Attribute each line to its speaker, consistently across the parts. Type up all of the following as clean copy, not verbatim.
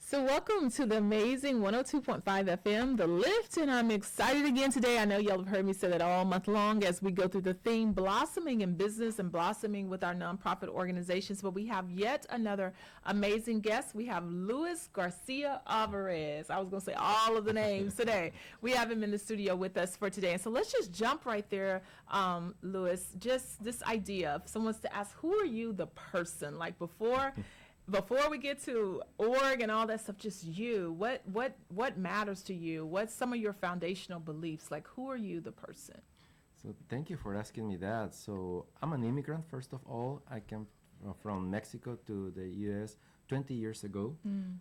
Speaker 1: So welcome to the amazing 102.5 FM, The Lift, and I'm excited again today. I know y'all have heard me say that all month long as we go through the theme blossoming in business and blossoming with our nonprofit organizations, but we have yet another amazing guest. We have Luis Garcia Alvarez. I was going to say all of the names today. We have him in the studio with us for today. And so let's just jump right there, Luis, just this idea of someone's to ask, who are you, the person? Like before we get to org and all that stuff, just you, what matters to you? What's some of your foundational beliefs? Like, who are you, the person?
Speaker 2: So thank you for asking me that. So I'm an immigrant, first of all. I came from Mexico to the U.S. 20 years ago.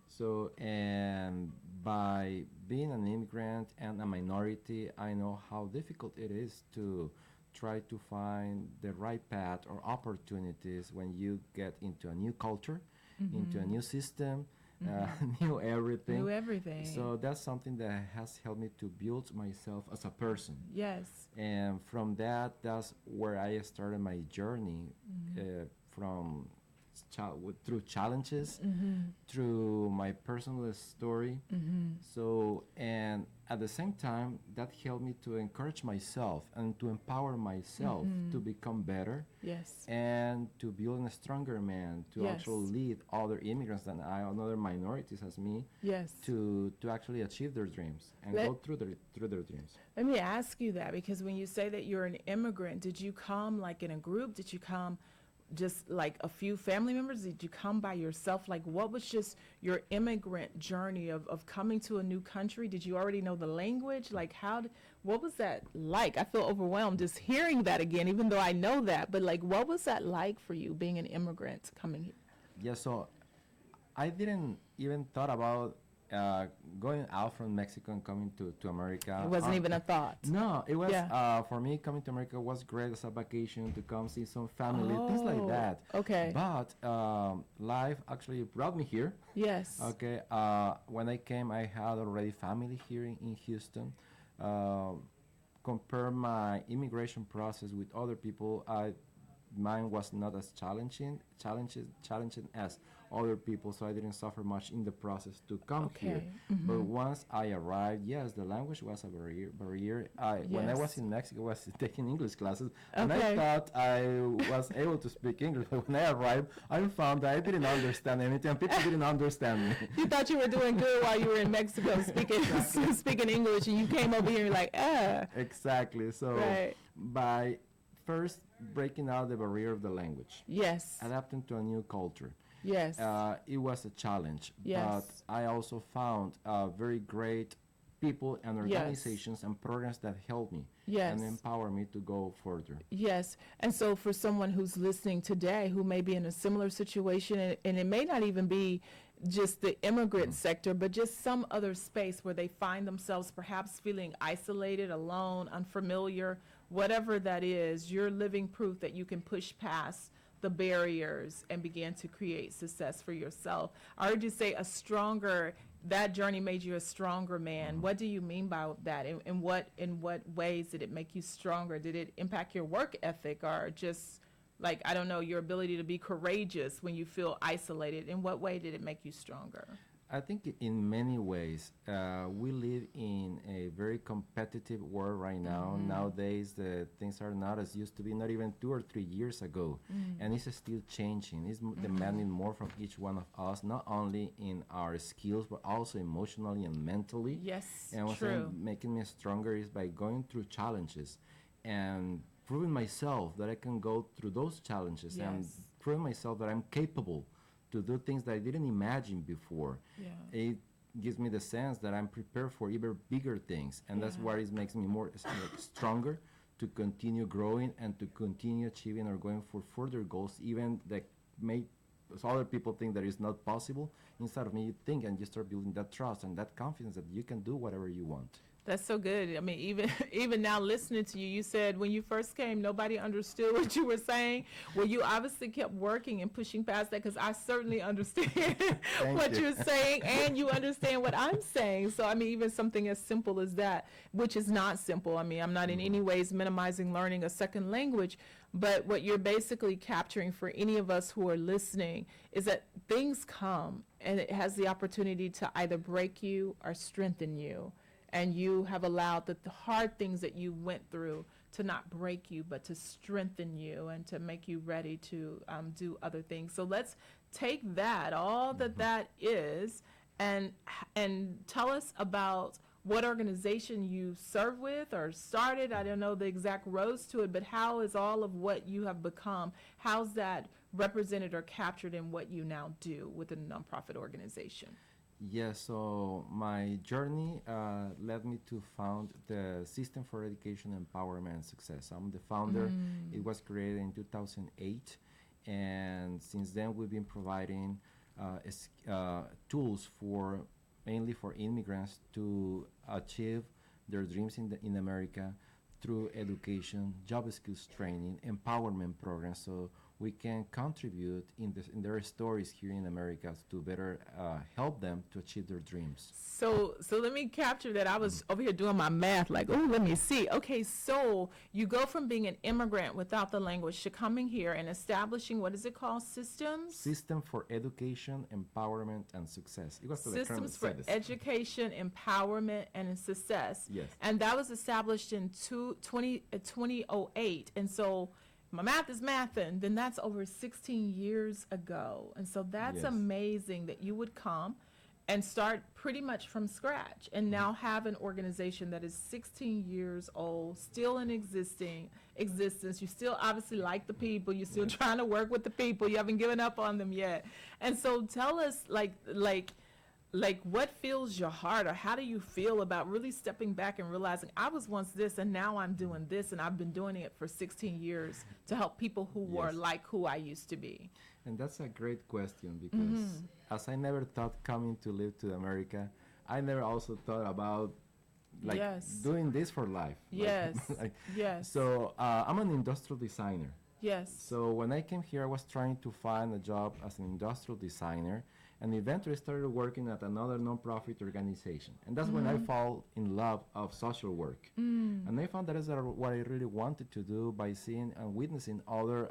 Speaker 2: So, and by being an immigrant and a minority, I know how difficult it is to try to find the right path or opportunities when you get into a new culture, into a new system, new everything.
Speaker 1: New everything.
Speaker 2: So that's something that has helped me to build myself as a person.
Speaker 1: Yes.
Speaker 2: And from that, that's where I started my journey, from through challenges, through my personal story. So, and at the same time, that helped me to encourage myself and to empower myself to become better.
Speaker 1: Yes.
Speaker 2: And to build a stronger man, to
Speaker 1: Yes.
Speaker 2: actually lead other immigrants than I, and other minorities as me,
Speaker 1: Yes.
Speaker 2: to actually achieve their dreams and
Speaker 1: Let-
Speaker 2: go through their dreams.
Speaker 1: Let me ask you that, because when you say that you're an immigrant, did you come like in a group? Did you come just like a few family members? Did you come by yourself? Like, what was just your immigrant journey of coming to a new country? Did you already know the language? Like, what was that like? I feel overwhelmed just hearing that again, even though I know that, but like, what was that like for you being an immigrant coming here?
Speaker 2: Yeah, so I didn't even thought about going out from Mexico and coming to America.
Speaker 1: It wasn't even a thought.
Speaker 2: No, it was,
Speaker 1: Yeah.
Speaker 2: for me, coming to America was great as a vacation to come see some family, things like that.
Speaker 1: Okay.
Speaker 2: But life actually brought me here.
Speaker 1: Yes.
Speaker 2: Okay, when I came, I had already family here in Houston. Compare my immigration process with other people, mine was not as challenging as other people, so I didn't suffer much in the process to come
Speaker 1: Okay.
Speaker 2: here. But once I arrived, yes, the language was a barrier. When I was
Speaker 1: Yes.
Speaker 2: in Mexico, I was taking English classes, and I
Speaker 1: Okay.
Speaker 2: thought I was able to speak English. But when I arrived, I found that I didn't understand anything, and people didn't understand me.
Speaker 1: You thought you were doing good while you were in Mexico speaking English, and you came over here and you're like,
Speaker 2: Exactly. So
Speaker 1: Right.
Speaker 2: by first breaking out the barrier of the language,
Speaker 1: yes,
Speaker 2: adapting to a new culture.
Speaker 1: yes,
Speaker 2: It was a challenge,
Speaker 1: Yes.
Speaker 2: but I also found very great people and organizations and programs that helped me
Speaker 1: Yes.
Speaker 2: and empower me to go further.
Speaker 1: yes. And so for someone who's listening today who may be in a similar situation, and it may not even be just the immigrant sector, but just some other space where they find themselves perhaps feeling isolated, alone, unfamiliar, whatever that is, you're living proof that you can push past the barriers and begin to create success for yourself. I heard you say that journey made you a stronger man. What do you mean by that? In what ways did it make you stronger? Did it impact your work ethic, or just like, I don't know, your ability to be courageous when you feel isolated? In what way did it make you stronger?
Speaker 2: I think in many ways, we live in a very competitive world right now. Nowadays, things are not as used to be, not even 2 or 3 years ago. And it's still changing. It's demanding more from each one of us, not only in our skills, but also emotionally and mentally.
Speaker 1: Yes,
Speaker 2: And what's
Speaker 1: true.
Speaker 2: making me stronger is by going through challenges and proving myself that I can go through those challenges and
Speaker 1: Yes.
Speaker 2: proving myself that I'm capable to do things that I didn't imagine before.
Speaker 1: Yeah.
Speaker 2: It gives me the sense that I'm prepared for even bigger things, and that's
Speaker 1: Yeah.
Speaker 2: what it makes me more stronger to continue growing and to continue achieving or going for further goals, even that may other people think that is not possible. Inside of me, you think, and you start building that trust and that confidence that you can do whatever you want.
Speaker 1: That's so good. I mean, even even now listening to you, you said when you first came, nobody understood what you were saying. Well, you obviously kept working and pushing past that because I certainly understand what
Speaker 2: you.
Speaker 1: you're saying, and you understand what I'm saying. So, I mean, even something as simple as that, which is not simple. I mean, I'm not in any ways minimizing learning a second language, but what you're basically capturing for any of us who are listening is that things come and it has the opportunity to either break you or strengthen you. And you have allowed the hard things that you went through to not break you, but to strengthen you and to make you ready to do other things. So let's take that, all that is, and tell us about what organization you serve with or started. I don't know the exact roads to it, but how is all of what you have become, how's that represented or captured in what you now do with a nonprofit organization?
Speaker 2: Yes, so my journey led me to found the System for Education Empowerment and Success. I'm the founder. It was created in 2008, and since then we've been providing tools for mainly for immigrants to achieve their dreams in America through education, job skills training, empowerment programs, so we can contribute in their stories here in America to better help them to achieve their dreams.
Speaker 1: So let me capture that. I was over here doing my math, like, oh, let me see. Okay, so you go from being an immigrant without the language to coming here and establishing, what is it called, systems?
Speaker 2: System for Education, Empowerment, and Success. It was the
Speaker 1: Systems for Education, Empowerment, and Success.
Speaker 2: Yes.
Speaker 1: And that was established in 2008. And so my math is mathing, then that's over 16 years ago. And so that's
Speaker 2: Yes.
Speaker 1: amazing that you would come and start pretty much from scratch and now have an organization that is 16 years old, still in existence. You still obviously like the people. You're still trying to work with the people. You haven't given up on them yet. And so tell us, like what fills your heart, or how do you feel about really stepping back and realizing I was once this and now I'm doing this, and I've been doing it for 16 years to help people who were
Speaker 2: Yes.
Speaker 1: like who I used to be?
Speaker 2: And that's a great question because as I never thought coming to live to America, I never also thought about like
Speaker 1: Yes.
Speaker 2: doing this for life.
Speaker 1: Yes.
Speaker 2: Like,
Speaker 1: Yes.
Speaker 2: So I'm an industrial designer.
Speaker 1: Yes.
Speaker 2: So when I came here, I was trying to find a job as an industrial designer, and eventually started working at another nonprofit organization. And that's when I fall in love of social work. And I found that is what I really wanted to do by seeing and witnessing other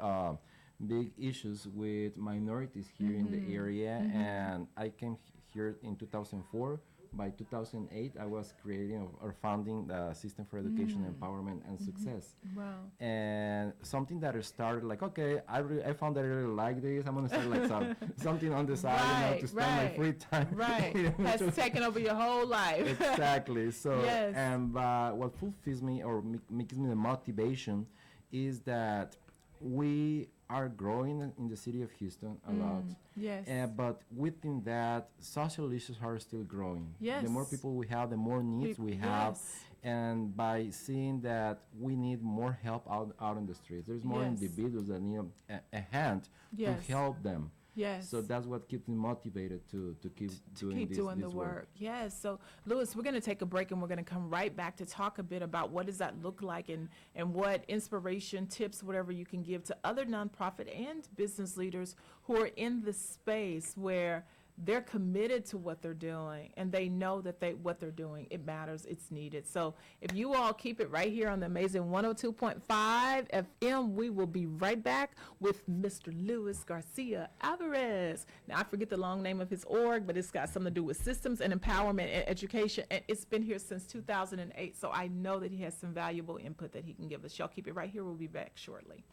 Speaker 2: big issues with minorities here in the area. And I came here in 2004. By 2008, I was creating or founding the System for Education, Empowerment, and Success.
Speaker 1: Wow.
Speaker 2: And something that started like, okay, I found that I really like this. I'm gonna start like something on the side,
Speaker 1: Right,
Speaker 2: to spend my
Speaker 1: right,
Speaker 2: free time.
Speaker 1: Right.
Speaker 2: you know,
Speaker 1: Has
Speaker 2: to-
Speaker 1: taken over your whole life.
Speaker 2: exactly. So,
Speaker 1: Yes.
Speaker 2: and what fulfills me or gives me the motivation is that we are growing in the city of Houston a lot.
Speaker 1: Yes.
Speaker 2: But within that, social issues are still growing.
Speaker 1: Yes.
Speaker 2: The more people we have, the more needs we have.
Speaker 1: Yes.
Speaker 2: And by seeing that we need more help out in the streets, there's more
Speaker 1: Yes.
Speaker 2: individuals that need a hand
Speaker 1: Yes.
Speaker 2: to help them.
Speaker 1: Yes.
Speaker 2: So that's what keeps me motivated to keep doing
Speaker 1: Keep
Speaker 2: this,
Speaker 1: doing
Speaker 2: this
Speaker 1: the work. Yes. So, Louis, we're going to take a break and we're going to come right back to talk a bit about what does that look like and what inspiration, tips, whatever you can give to other nonprofit and business leaders who are in the space where they're committed to what they're doing and they know that what they're doing, it matters, it's needed. So if you all keep it right here on the amazing 102.5 FM, we will be right back with Mr. Louis Garcia Alvarez. Now, I forget the long name of his org, but it's got something to do with systems and empowerment and education, and it's been here since 2008, so I know that he has some valuable input that he can give us. Y'all keep it right here. We'll be back shortly.